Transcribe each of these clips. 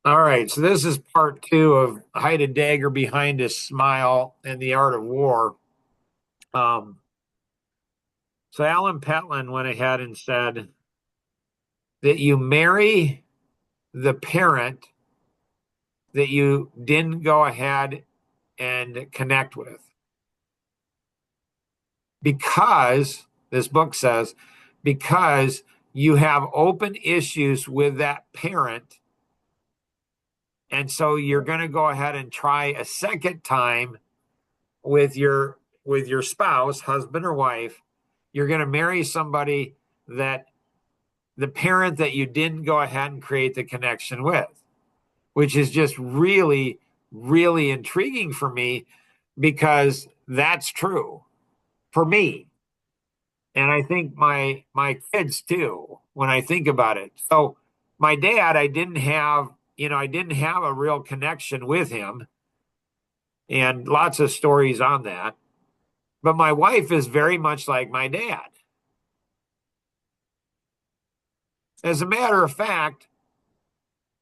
All right, so this is part two of Hide a Dagger Behind His Smile and the Art of War. Um, so Alan Petlin went ahead and said that you marry the parent that you didn't go ahead and connect with. Because, this book says, because you have open issues with that parent. And so you're going to go ahead and try a second time with your spouse, husband or wife. You're going to marry somebody that the parent that you didn't go ahead and create the connection with, which is just really, really intriguing for me because that's true for me. And I think my kids too, when I think about it. So my dad, I didn't have a real connection with him and lots of stories on that. But my wife is very much like my dad. As a matter of fact,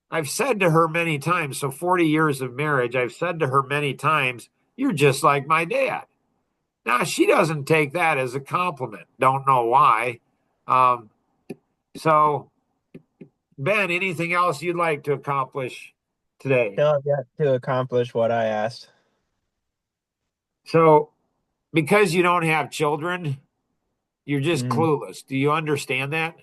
I've said to her many times, so 40 years of marriage, I've said to her many times, you're just like my dad. Now, she doesn't take that as a compliment. Don't know why. Um, so, Ben, anything else you'd like to accomplish today? Still have yet to accomplish what I asked. So, because you don't have children, you're just Mm. clueless. Do you understand that?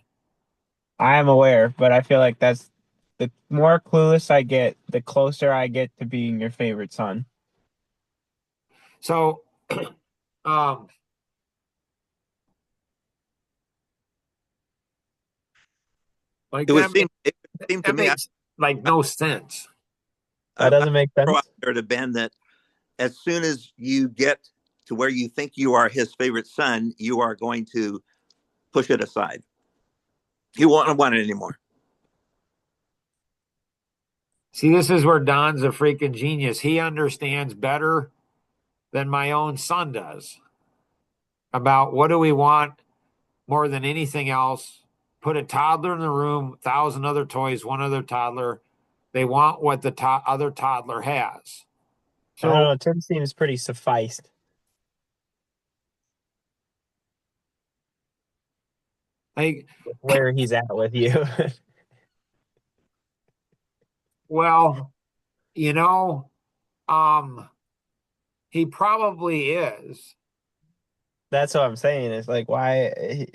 I am aware, but I feel like that's the more clueless I get, the closer I get to being your favorite son. So, um, like It would that seem makes it would seem to that me makes like no sense. That I doesn't make throw out sense. there to Ben that as soon as you get to where you think you are his favorite son, you are going to push it aside. He won't want it anymore. See, this is where Don's a freaking genius. He understands better than my own son does about what do we want more than anything else. Put a toddler in the room, 1,000 other toys, one other toddler. They want what the other toddler has. I don't So, know. Tim seems pretty sufficed like, with where he's at with you. well, you know, um, he probably is. That's what I'm saying. It's like, why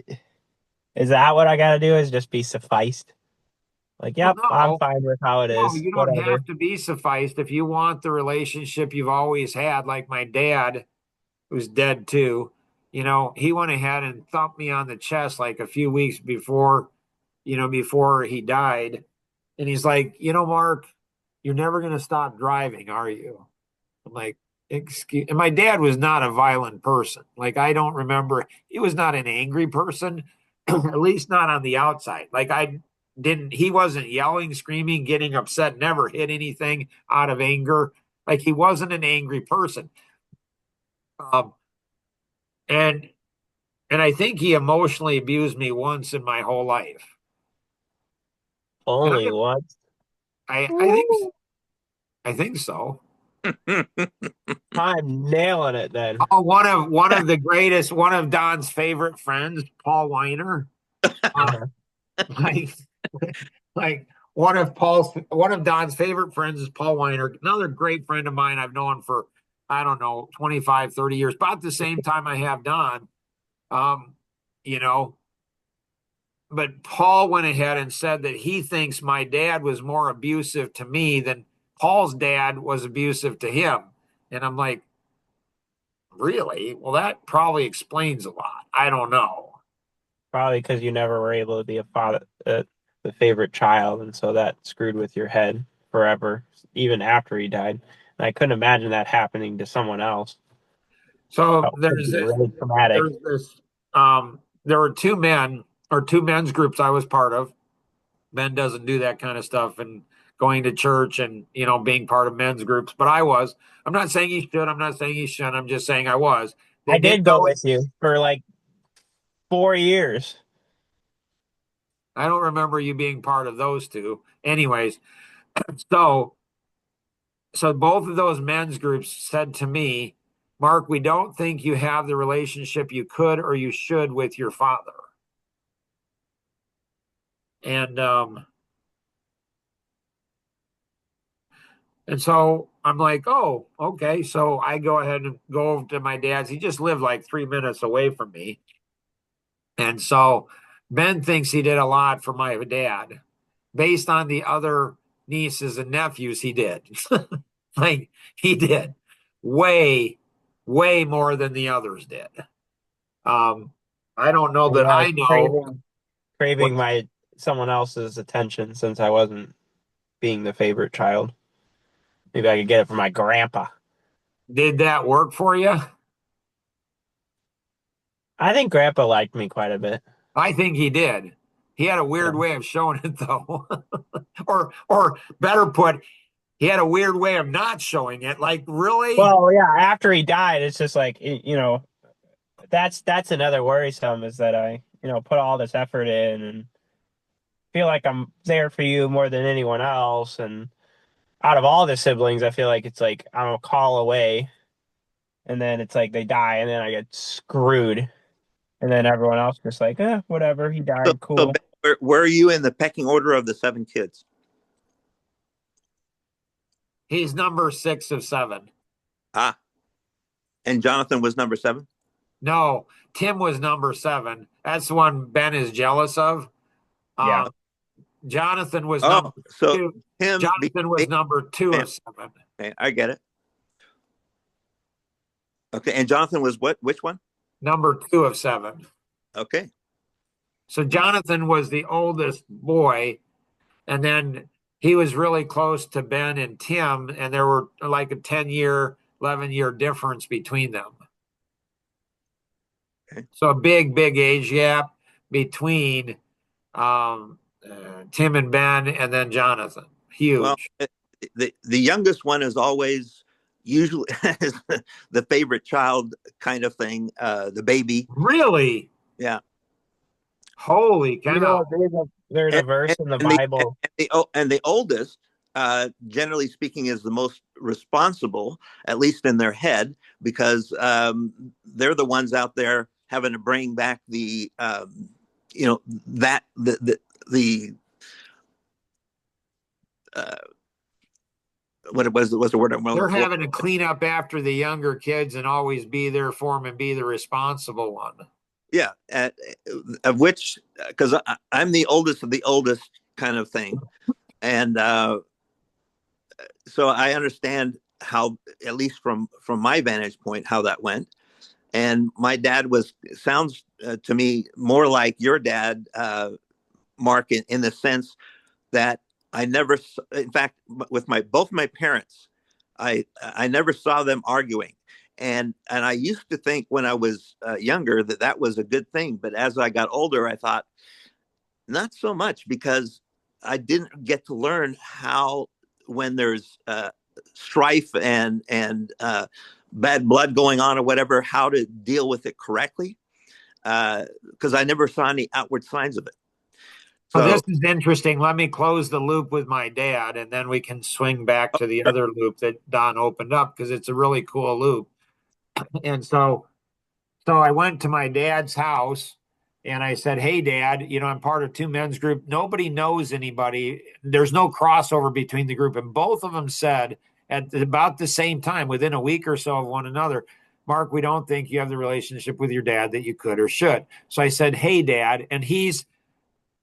is that what I gotta do? Is just be sufficed? Like, Well, yep, I'm no, fine with how it no, is. you don't Whatever. have to be sufficed if you want the relationship you've always had, like my dad who's dead too. He went ahead and thumped me on the chest like a few weeks before, before he died. And he's like, Mark, you're never going to stop driving, are you? I'm like, excuse. And my dad was not a violent person. Like, I don't remember, he was not an angry person, at least not on the outside. Like, he wasn't yelling, screaming, getting upset, never hit anything out of anger. Like, he wasn't an angry person. Um, and And I think he emotionally abused me once in my whole life. And Only once. I think I think so. I'm nailing it then. Oh, one of the greatest, one of Don's favorite friends, Paul Weiner. Uh, Uh-huh. like like one of Don's favorite friends is Paul Weiner. Another great friend of mine I've known for I don't know 25, 30 years, about the same time I have Don. Um, you know, but Paul went ahead and said that he thinks my dad was more abusive to me than Paul's dad was abusive to him. And I'm like, really? Well, that probably explains a lot. I don't know. Probably because you never were able to be a father, the favorite child, and so that screwed with your head forever, even after he died. And I couldn't imagine that happening to someone else. So That would be really there's traumatic. this there were two men's groups I was part of. Ben doesn't do that kind of stuff and going to church and being part of men's groups, but I was. I'm not saying he should. I'm not saying he shouldn't. I'm just saying I was. They I didn't did go know. with you for like 4 years. I don't remember you being part of those two. Anyways, So, so both of those men's groups said to me, Mark, we don't think you have the relationship you could or you should with your father. And and so I'm like, oh, okay. So I go ahead and go over to my dad's. He just lived like 3 minutes away from me. And so Ben thinks he did a lot for my dad. Based on the other nieces and nephews, he did. Like he did way, way more than the others did. Um, I don't know that Maybe I was I know craving what my someone else's attention since I wasn't being the favorite child. Maybe I could get it from my grandpa. did that work for you. I think grandpa liked me quite a bit. I think he did. He had a weird way of showing it though. Or better put, he had a weird way of not showing it. Like, really? Well, yeah, after he died, it's just like, that's another worrisome is that I, put all this effort in and feel like I'm there for you more than anyone else. And out of all the siblings, I feel like it's like I'm a call away, and then it's like they die, and then I get screwed, and then everyone else just like, whatever, he So, died, so cool. Ben, where are you in the pecking order of the 7 kids? He's number 6 of 7. Ah, and Jonathan was number 7. No, Tim was number 7. That's the one Ben is jealous of. Yeah. Um, Jonathan was number Oh, so 2. him. Jonathan was number 2 of 7. Okay, I get it. Okay, and Jonathan was what? Which one? Number 2 of 7. Okay. So Jonathan was the oldest boy, and then he was really close to Ben and Tim, and there were like a 10-year, 11-year difference between them. Okay. So a big, big age gap between Tim and Ben, and then Jonathan. Huge. Well, the youngest one is always usually the favorite child kind of thing. The baby. Really? Yeah. Holy cow. There's a And, verse and, in the and the Bible. and the oldest, generally speaking, is the most responsible, at least in their head, because they're the ones out there having to bring back the that the what it was the word I'm They're looking for. having to clean up after the younger kids and always be there for them and be the responsible one. Yeah, of which, because I'm the oldest of the oldest kind of thing, and so I understand how, at least from my vantage point, how that went. And my dad sounds to me more like your dad, Mark, in the sense that I never, in fact, with both my parents, I never saw them arguing. And I used to think when I was younger that was a good thing, but as I got older, I thought not so much, because I didn't get to learn how, when there's strife and bad blood going on or whatever, how to deal with it correctly, because I never saw any outward signs of it. So So this is interesting. Let me close the loop with my dad, and then we can swing back to the other loop that Don opened up, because it's a really cool loop. And so I went to my dad's house and I said, hey, Dad, I'm part of 2 men's group. Nobody knows anybody. There's no crossover between the group. And both of them said at about the same time, within a week or so of one another, Mark, we don't think you have the relationship with your dad that you could or should. So I said, hey, Dad. And he's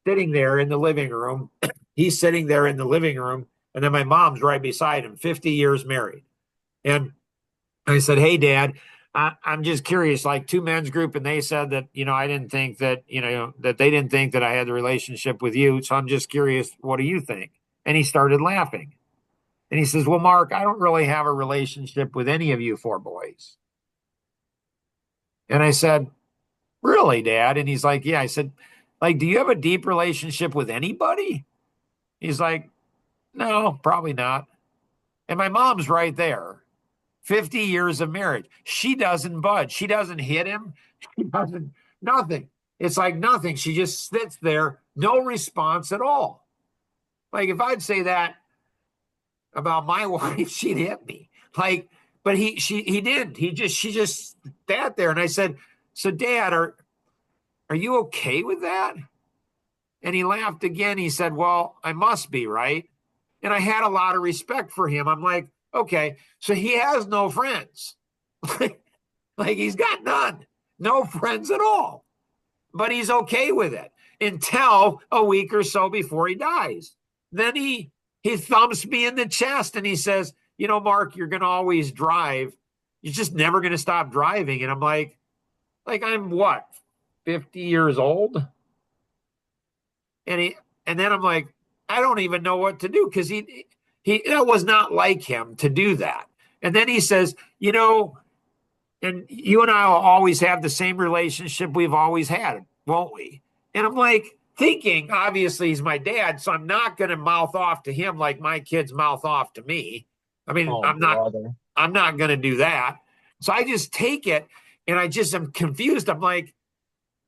sitting there in the living room. He's sitting there in the living room. And then my mom's right beside him, 50 years married. And I said, hey, Dad, I'm just curious, like 2 men's group, and they said that, I didn't think that, that they didn't think that I had the relationship with you. So I'm just curious, what do you think? And he started laughing. And he says, well, Mark, I don't really have a relationship with any of you 4 boys. And I said, really, Dad? And he's like, yeah. I said, like, do you have a deep relationship with anybody? He's like, no, probably not. And my mom's right there. 50 years of marriage. She doesn't budge. She doesn't hit him. She doesn't, nothing. It's like nothing. She just sits there, no response at all. Like if I'd say that about my wife, she'd hit me. Like, but he didn't. She just sat there, and I said, "So, Dad, are you okay with that?" And he laughed again. He said, "Well, I must be, right?" And I had a lot of respect for him. I'm like, okay, so he has no friends. Like he's got none, no friends at all. But he's okay with it until a week or so before he dies. Then he thumps me in the chest and he says, "You know, Mark, you're going to always drive. You're just never going to stop driving." And I'm like I'm what, 50 years old? And then I'm like, I don't even know what to do, because he that was not like him to do that. And then he says, "You know, and you and I will always have the same relationship we've always had, won't we?" And I'm like thinking, obviously he's my dad, so I'm not going to mouth off to him like my kids mouth off to me. I mean, Oh, brother. I'm not going to do that. So I just take it, and I just am confused.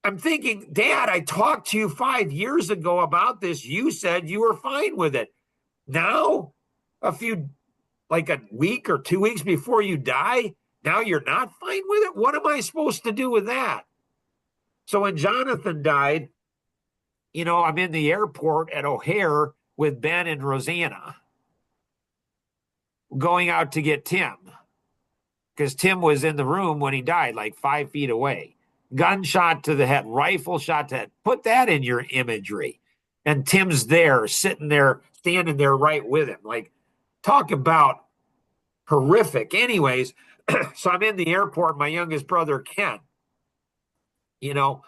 I'm thinking, Dad, I talked to you 5 years ago about this. You said you were fine with it. Now, like a week or 2 weeks before you die, now you're not fine with it? What am I supposed to do with that? So when Jonathan died, I'm in the airport at O'Hare with Ben and Rosanna going out to get Tim, because Tim was in the room when he died, like 5 feet away. Gunshot to the head, rifle shot to the head. Put that in your imagery. And Tim's there, sitting there, standing there right with him. Like, talk about horrific. Anyways, so I'm in the airport, my youngest brother, Ken, so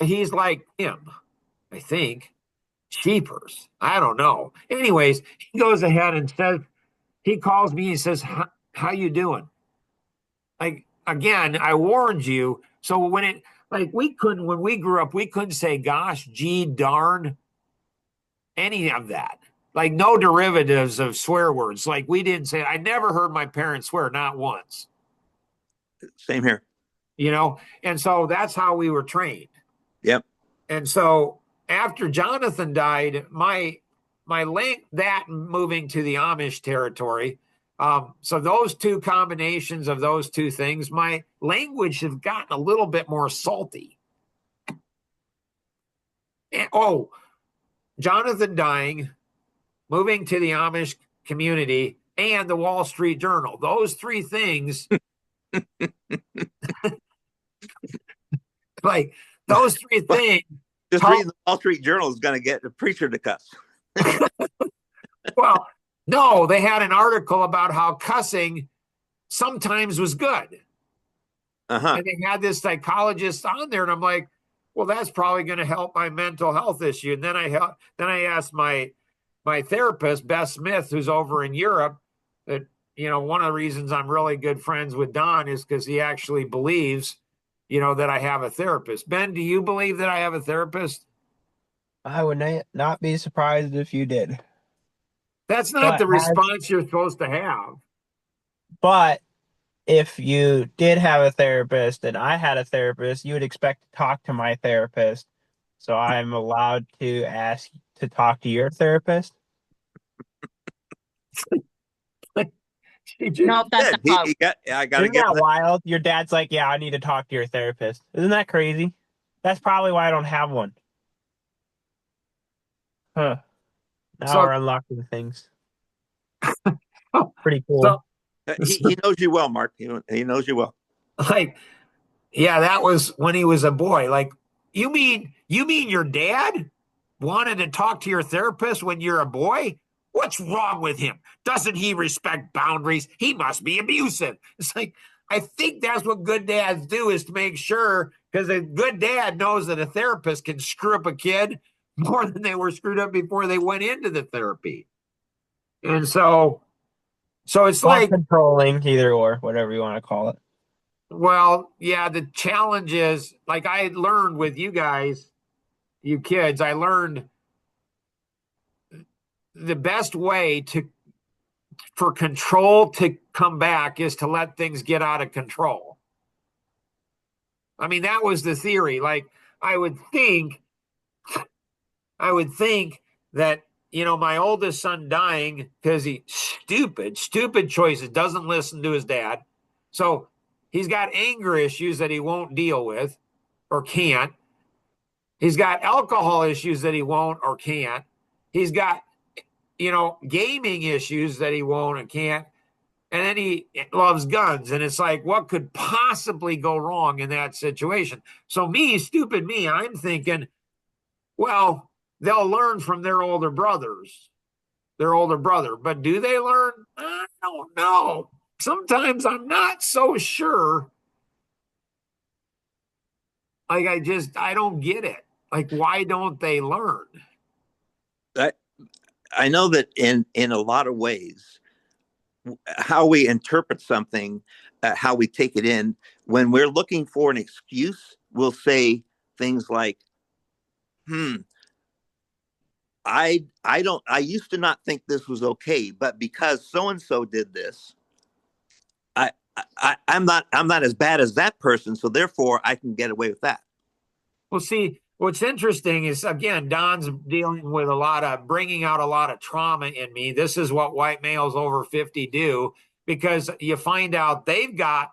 he's like him, I think. Cheapers. I don't know. Anyways, he goes ahead and says, he calls me and says, "How you doing?" Like, again, I warned you. So when we grew up, we couldn't say gosh, gee, darn, any of that. Like, no derivatives of swear words. Like, we didn't say, I never heard my parents swear, not once. Same here. And so that's how we were trained. Yep. And so after Jonathan died, my link, that moving to the Amish territory, so those two combinations of those two things, my language has gotten a little bit more salty. And, Jonathan dying, moving to the Amish community, and the Wall Street Journal. Those three things, like those three things. Just reading the Wall Street Journal is going to get the preacher to cuss. Well, no, they had an article about how cussing sometimes was good. And they had this psychologist on there, and I'm like, well, that's probably going to help my mental health issue. And then I asked my therapist, Beth Smith, who's over in Europe, that one of the reasons I'm really good friends with Don is because he actually believes, that I have a therapist. Ben, do you believe that I have a therapist? I would not be surprised if you did. That's not the response you're supposed to have. But if you did have a therapist and I had a therapist, you would expect to talk to my therapist. So I'm allowed to ask to talk to your therapist? No, that's not how. I gotta Isn't get that wild? Your dad's like, yeah, I need to talk to your therapist. Isn't that crazy? That's probably why I don't have one. Huh. Now we're unlocking things. Pretty cool. He knows you well, Mark. He knows you well. Like, yeah, that was when he was a boy. Like, you mean your dad wanted to talk to your therapist when you're a boy? What's wrong with him? Doesn't he respect boundaries? He must be abusive. It's like, I think that's what good dads do, is to make sure, because a good dad knows that a therapist can screw up a kid more than they were screwed up before they went into the therapy. And so it's like controlling, either or, whatever you want to call it. Well, yeah, the challenge is, like, I learned with you guys, you kids, I learned the best way for control to come back is to let things get out of control. I mean, that was the theory. Like, I would think that my oldest son dying because he stupid choices, doesn't listen to his dad. So he's got anger issues that he won't deal with or can't. He's got alcohol issues that he won't or can't. He's got, gaming issues that he won't and can't. And then he loves guns. And it's like, what could possibly go wrong in that situation? So stupid me, I'm thinking, well, they'll learn from their older brother. But do they learn? I don't know. Sometimes I'm not so sure. Like, I don't get it. Like, why don't they learn? I know that in a lot of ways, how we interpret something, how we take it in, when we're looking for an excuse, we'll say things like, I used to not think this was okay, but because so and so did this, I'm not as bad as that person, so therefore I can get away with that. Well, see, what's interesting is, again, Don's dealing with bringing out a lot of trauma in me. This is what white males over 50 do, because you find out they've got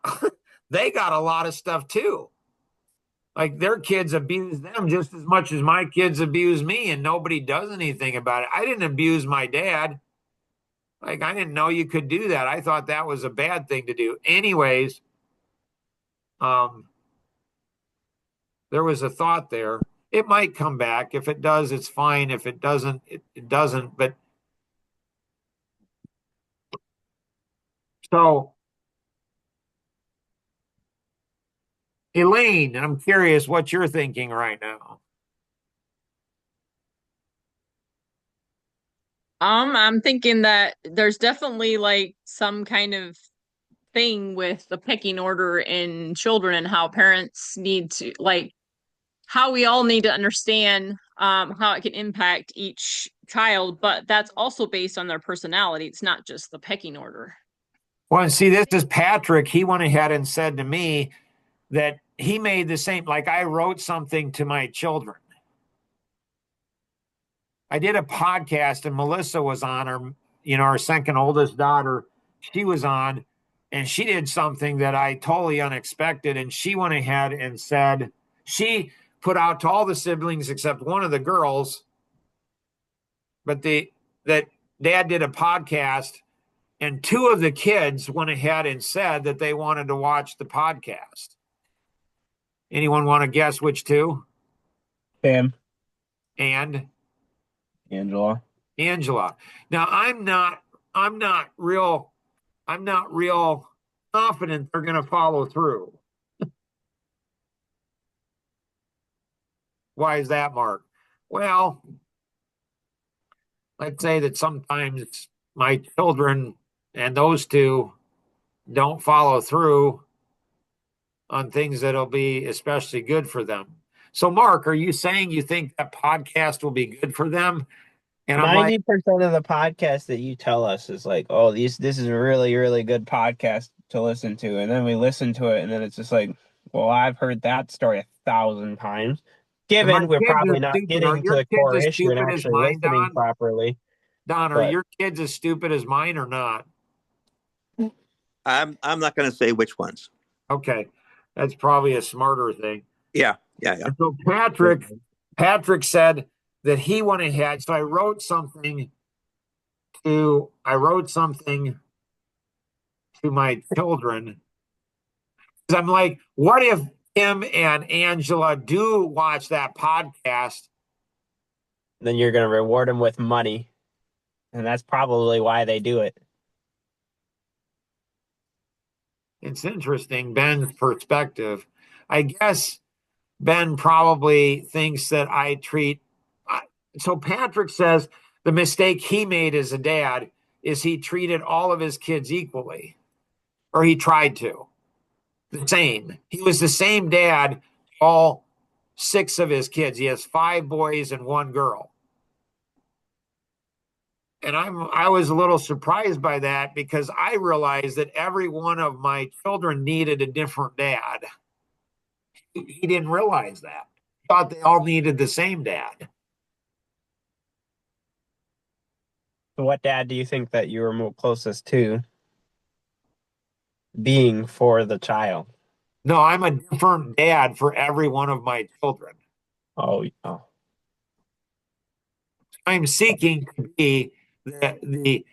they got a lot of stuff too. Like, their kids abuse them just as much as my kids abuse me, and nobody does anything about it. I didn't abuse my dad. Like, I didn't know you could do that. I thought that was a bad thing to do. Anyways, there was a thought there. It might come back. If it does, it's fine. If it doesn't, it doesn't. But so, Elaine, I'm curious what you're thinking right now. I'm thinking that there's definitely like some kind of thing with the pecking order in children and how parents need to like how we all need to understand how it can impact each child, but that's also based on their personality. It's not just the pecking order. Well, see, this is Patrick. He went ahead and said to me that he made the same, like, I wrote something to my children. I did a podcast and Melissa was on, our second oldest daughter. She was on, and she did something that I totally unexpected. And she went ahead and said, she put out to all the siblings except one of the girls, but that dad did a podcast, and two of the kids went ahead and said that they wanted to watch the podcast. Anyone want to guess which two? Sam And Angela. Now, I'm not real confident they're going to follow through. Why is that, Mark? Well, let's say that sometimes my children and those two don't follow through on things that'll be especially good for them. So, Mark, are you saying you think that podcast will be good for them? And I'm 90% of the podcast that you tell us is like, oh, this is a really, really good podcast to listen to. And then we listen to it, and then it's just like, well, I've heard that story 1,000 times. Given we're probably not getting to the core issue and actually listening properly. Don, are your kids as stupid as mine or not? I'm not going to say which ones. Okay, that's probably a smarter thing. Yeah. And so Patrick said that he went ahead. So I wrote something to my children. I'm like, what if Tim and Angela do watch that podcast? Then you're going to reward them with money. And that's probably why they do it. It's interesting, Ben's perspective. I guess Ben probably thinks that I treat. So Patrick says the mistake he made as a dad is he treated all of his kids equally, or he tried to. The same. He was the same dad, all 6 of his kids. He has 5 boys and 1 girl. And I was a little surprised by that, because I realized that every one of my children needed a different dad. He didn't realize that. He thought they all needed the same dad. So what dad do you think that you were more closest to being for the child? No, I'm a different dad for every one of my children. Oh, oh, I'm seeking to be the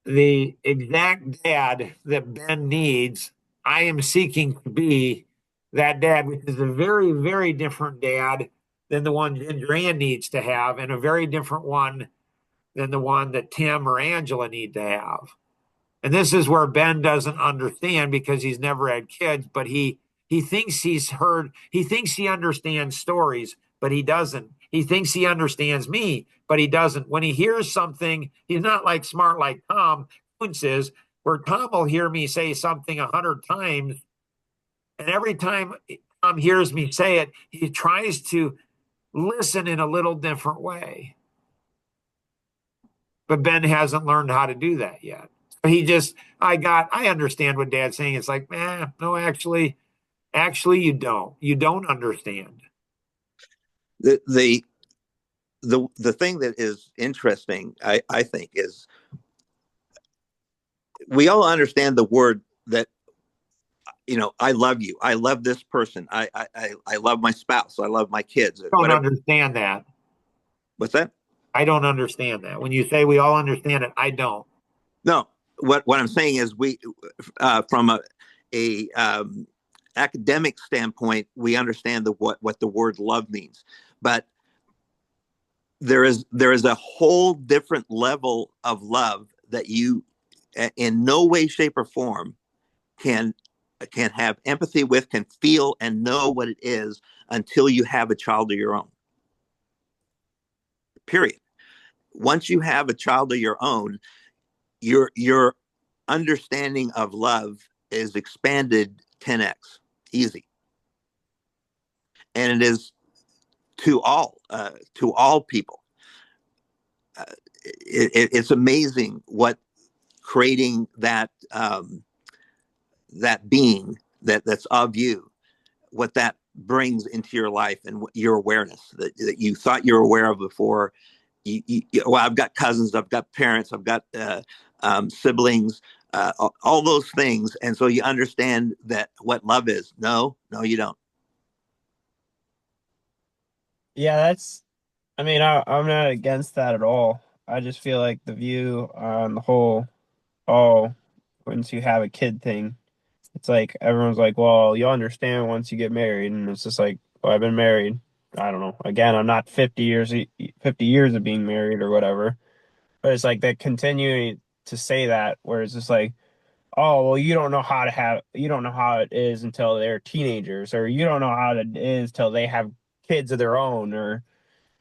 the exact dad that Ben needs. I am seeking to be that dad, which is a very, very different dad than the one Ginger Ann needs to have, and a very different one than the one that Tim or Angela need to have. And this is where Ben doesn't understand because he's never had kids, but he thinks he thinks he understands stories, but he doesn't. He thinks he understands me, but he doesn't. When he hears something, he's not like smart like Tom Kuntz is, where Tom will hear me say something 100 times, and every time Tom hears me say it, he tries to listen in a little different way. But Ben hasn't learned how to do that yet. He just, I understand what Dad's saying. It's like, no, actually, you don't. You don't understand. The the the thing that is interesting, I think, is we all understand the word that, I love you. I love this person. I love my spouse. I love my kids. I don't Whatever. understand that. What's that? I don't understand that. When you say we all understand it, I don't. No. What I'm saying is we, from a academic standpoint, we understand what the word love means, but there is a whole different level of love that you, in no way, shape, or form, can have empathy with, can feel and know what it is until you have a child of your own. Period. Once you have a child of your own, your understanding of love is expanded 10x, easy, and it is to all people. It's amazing what creating that being that's of you, what that brings into your life and your awareness that you thought you were aware of before. Well, I've got cousins, I've got parents, I've got siblings, all those things, and so you understand that what love is. No, you don't. yeah. I mean, I'm not against that at all. I just feel like the view on the whole, oh, once you have a kid thing, it's like everyone's like, well, you'll understand once you get married, and it's just like, well, I've been married. I don't know. Again, I'm not 50 years of being married or whatever, but it's like they continuing to say that, where it's just like, oh, well, you don't know how it is until they're teenagers, or you don't know how it is till they have kids of their own, or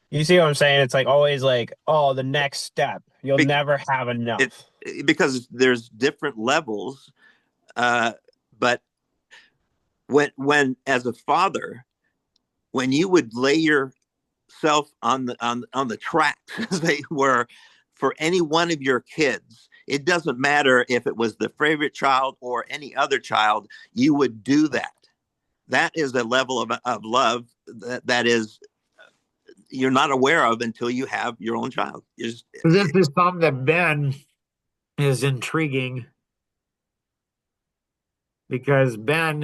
you see what I'm saying? It's like always like, oh, the next step. You'll never have It enough. because there's different levels, but when as a father, when you would lay yourself on the track, as they were, for any one of your kids, it doesn't matter if it was the favorite child or any other child, you would do that. That is a level of love that is you're not aware of until you have your own child. This is something that Ben is intriguing because Ben,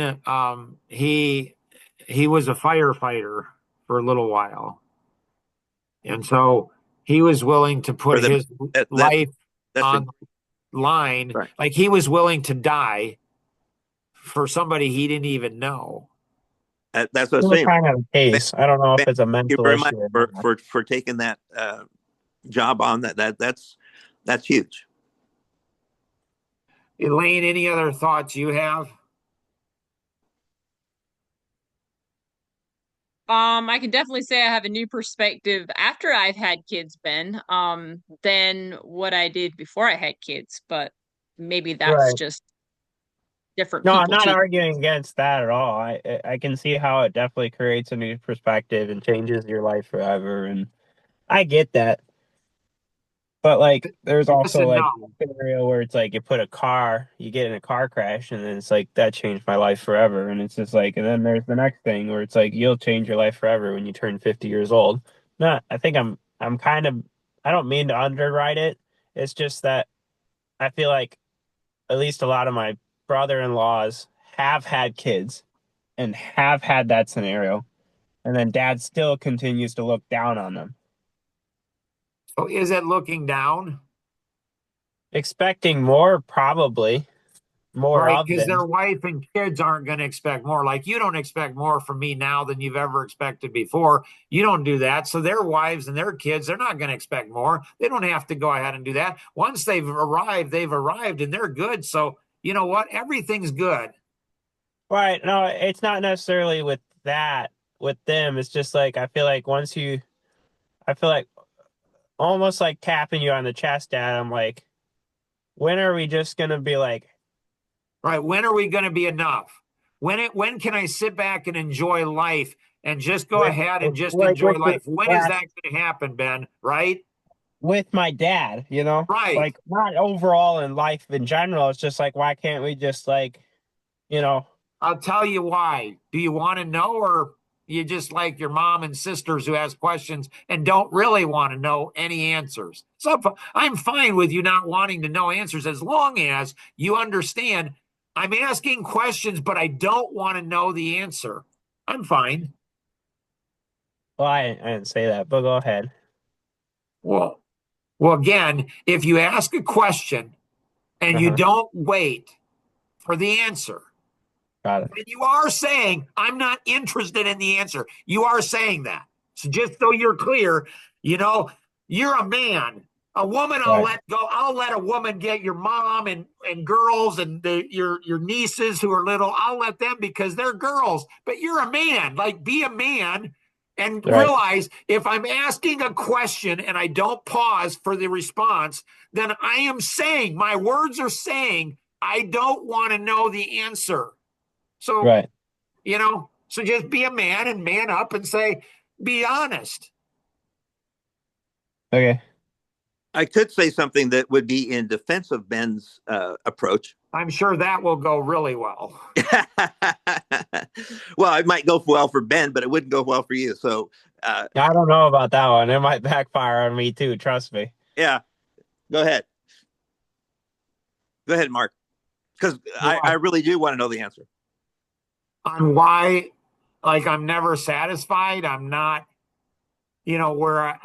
he was a firefighter for a little while, and so he was willing to put for the his that life that's on line. right. Like he was willing to die for somebody he didn't even know. That's what I'm Still saying. kind of a Ben, case. I don't know if it's a thank you mental very much issue or for not. taking that job on. That's huge. Elaine, any other thoughts you have? I can definitely say I have a new perspective after I've had kids, Ben, than what I did before I had kids, but maybe that's Right. just different No, I'm people not too. arguing against that at all. I can see how it definitely creates a new perspective and changes your life forever, and I get that. But like, there's Yes also and like no. a scenario where it's like you get in a car crash, and then it's like that changed my life forever, and it's just like, and then there's the next thing where it's like you'll change your life forever when you turn 50 years old. Not, I think I'm kind of, I don't mean to underwrite it. It's just that I feel like at least a lot of my brother-in-laws have had kids and have had that scenario, and then dad still continues to look down on them, So is it looking down? expecting more, probably more Right, of because their them. wife and kids aren't going to expect more. Like you don't expect more from me now than you've ever expected before. You don't do that. So their wives and their kids, they're not going to expect more. They don't have to go ahead and do that. Once they've arrived and they're good. So you know what? Everything's good. Right? No, it's not necessarily with that. With them, it's just like I feel like I feel like almost like tapping you on the chest, Dad. I'm like, when are we just gonna be like, Right. When are we going to be enough? When can I sit back and enjoy life and just go with ahead and just like enjoy with the life? When is that last going to happen, Ben? Right? with my dad, you know? Right. Like not overall in life in general. It's just like why can't we just like, you know, I'll tell you why. Do you want to know, or you just like your mom and sisters who ask questions and don't really want to know any answers? So I'm fine with you not wanting to know answers as long as you understand I'm asking questions, but I don't want to know the answer. I'm fine. well, I didn't say that, but go ahead. Well, well, again, if you ask a question and you Uh-huh. don't wait for the answer, Got it. then you are saying, I'm not interested in the answer. You are saying that. So just so you're clear, you know, you're a man. A woman, I'll Right. let go. I'll let a woman get your mom and girls and your nieces who are little. I'll let them because they're girls. But you're a man. Like, be a man and Right. realize if I'm asking a question and I don't pause for the response, then I am saying, my words are saying, I don't want to know the answer. So, Right. so just be a man and man up and say, be honest. Okay. I could say something that would be in defense of Ben's approach. I'm sure that will go really well. Well, it might go well for Ben, but it wouldn't go well for you. So, I don't know about that one. It might backfire on me too, trust me. yeah, go ahead. Go ahead, Mark, because I What? really do want to know the answer. On why, like, I'm never satisfied. I'm not, where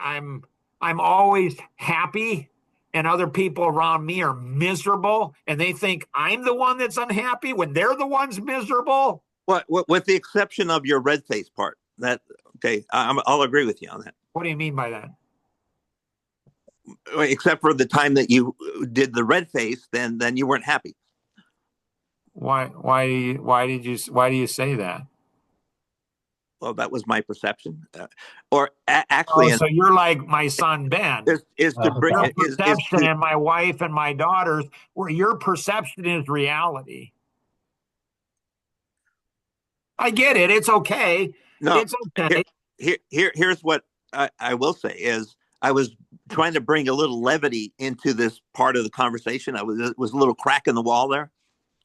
I'm always happy and other people around me are miserable and they think I'm the one that's unhappy when they're the ones miserable. What with the exception of your red face part. That okay? I'll agree with you on that. What do you mean by that? Except for the time that you did the red face, then you weren't happy. Why do you say that? Well, that was my perception. Or actually, Oh, so you're like my son Ben. is to Oh, bring Your God. is perception to and my wife and my daughters, where your perception is reality. I get it. It's okay. no. It's Here, okay. here's what I will say is I was trying to bring a little levity into this part of the conversation. It was a little crack in the wall there.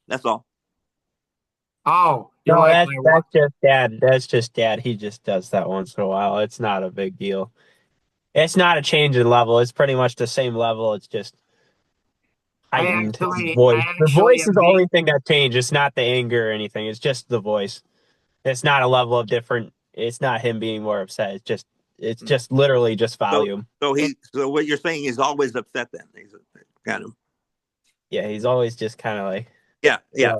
That's all. Oh, you're No, like that's my wife. that's just dad. That's just dad. He just does that once in a while. It's not a big deal. It's not a change in level. It's pretty much the same level. It's just heightened I voice. The actually voice is am the being. only thing that changed. It's not the anger or anything. It's just the voice. It's not a level of different. It's not him being more upset. It's just literally just So volume. so what you're saying is always upset then. He's kind of Yeah, he's always just kind of like, yeah.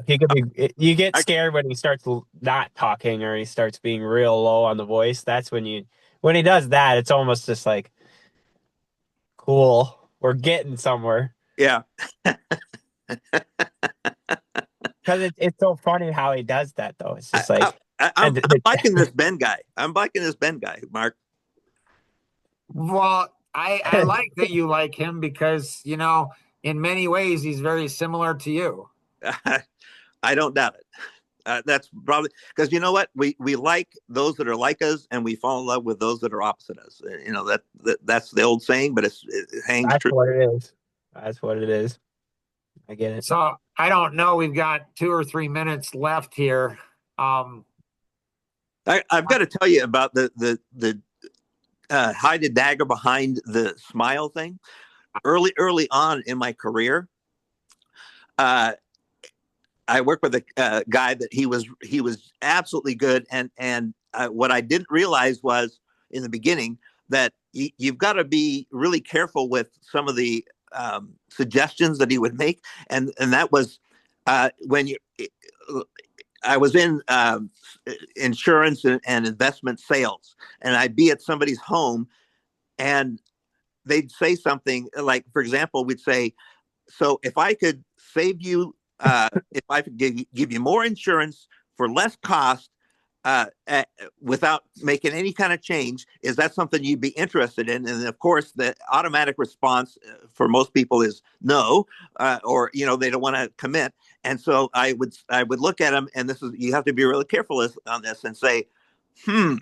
he could be. You get I, scared when he starts not talking or he starts being real low on the voice. That's when he does that. It's almost just like cool. We're getting somewhere yeah. because it's so funny how he does that though. It's I, just I, like, I'm and liking this Ben guy. I'm liking this Ben guy, Mark. Well, I like that you like him because in many ways he's very similar to you. I don't doubt it. That's probably because you know what we like those that are like us, and we fall in love with those that are opposite us. That's the old saying, but it hangs that's true. what it is. That's what it is. I get it. So I don't know. We've got 2 or 3 minutes left here. Um, I've got to tell you about the hide a dagger behind the smile thing. early on in my career, uh, I worked with a guy that he was absolutely good, and what I didn't realize was in the beginning that you've got to be really careful with some of the suggestions that he would make, and that was when you. I was in insurance and investment sales, and I'd be at somebody's home, and they'd say something like, for example, we'd say, so if I could save you, if I could give you more insurance for less cost, without making any kind of change, is that something you'd be interested in? And of course, the automatic response for most people is no, or they don't want to commit. And so I would look at them, and this is, you have to be really careful on this, and say, you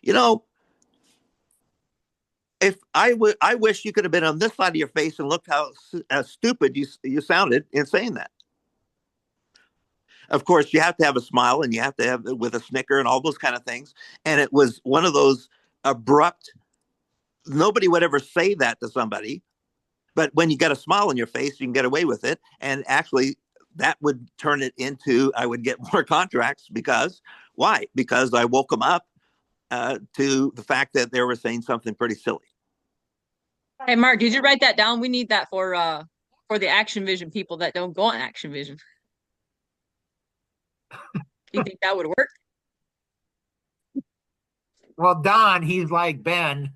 know, if I wish you could have been on this side of your face and looked how stupid you sounded in saying that. Of course, you have to have a smile, and you have to have with a snicker and all those kind of things. And it was one of those abrupt. Nobody would ever say that to somebody, but when you got a smile on your face, you can get away with it. And actually, that would turn it into, I would get more contracts because why? Because I woke them up to the fact that they were saying something pretty silly. Hey, Mark, did you write that down? We need that for the Action Vision people that don't go on Action Vision. Do you think that would work? Well, Don, he's like Ben.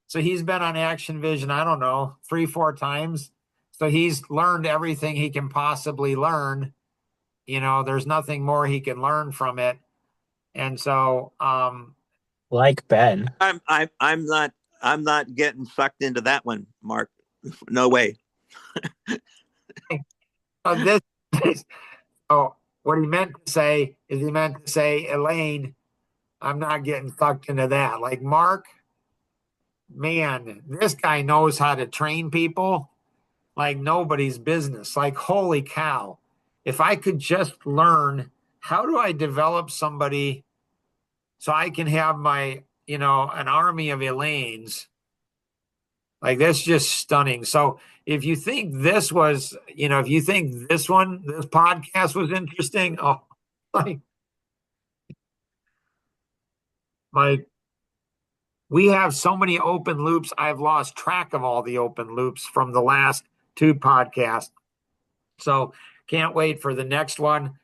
So he's been on Action Vision, I don't know, 3-4 times. So he's learned everything he can possibly learn. There's nothing more he can learn from it. And so Like Ben. I'm not getting sucked into that one, Mark. No way. What he meant to say is he meant to say, Elaine, I'm not getting sucked into that. Like, Mark, man, this guy knows how to train people like nobody's business. Like, holy cow. If I could just learn, how do I develop somebody so I can have my, an army of Elaines? Like, that's just stunning. So if you think this was, if you think this podcast was interesting, oh, my, we have so many open loops. I've lost track of all the open loops from the last 2 podcasts. So can't wait for the next one.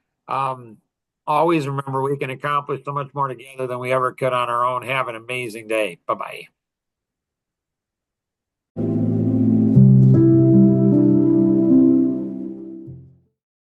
Always remember, we can accomplish so much more together than we ever could on our own. Have an amazing day. Bye-bye.